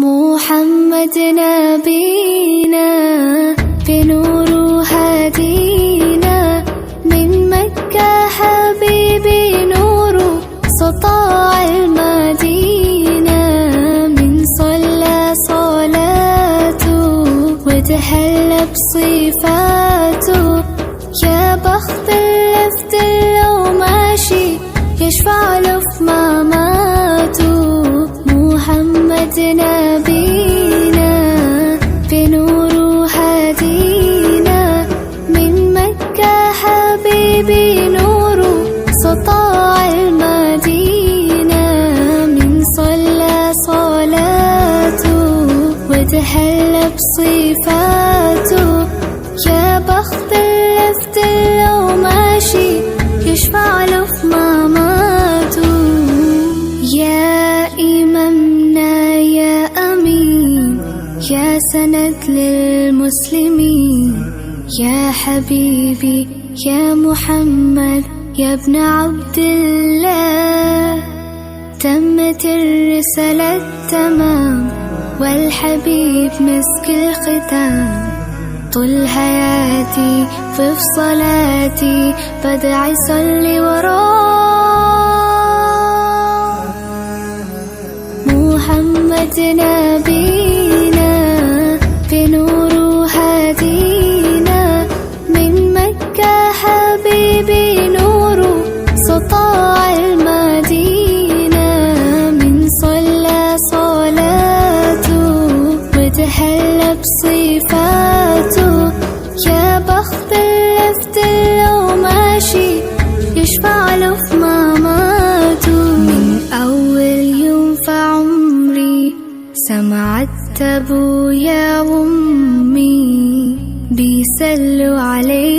محمد نبينا بنور هدينا، من مكة حبيبي نور سطاع المدينة، من صلى صلاته وتهلى بصفاته، يا بخت اللفت لو ماشي يشفع له في مماته. محمد نبينا بنور هدينا، من مكة حبيبي نور سطاع المدينة، من صلى صلاته وتهلى بصفاته، يا بخت اللفت لو ماشي يشفع له في مماته. يا إمامنا يا أمين، يا سند للمسلمين، يا حبيبي يا محمد يا ابن عبد الله، تمت الرسالة تمام والحبيب مسك الختام، طول حياتي في صلاتي بدعي صلي وراه. محمد نبينا بنور هدينا، من مكة حبيبي نور سطاع المدينة، من صلى صلاته وتهلى بصفاته، يا بخت اللفت لو ماشي يشفع له في مماته. من أول يوم في عمري سمعت أبويا وأمي بيسلوا عليه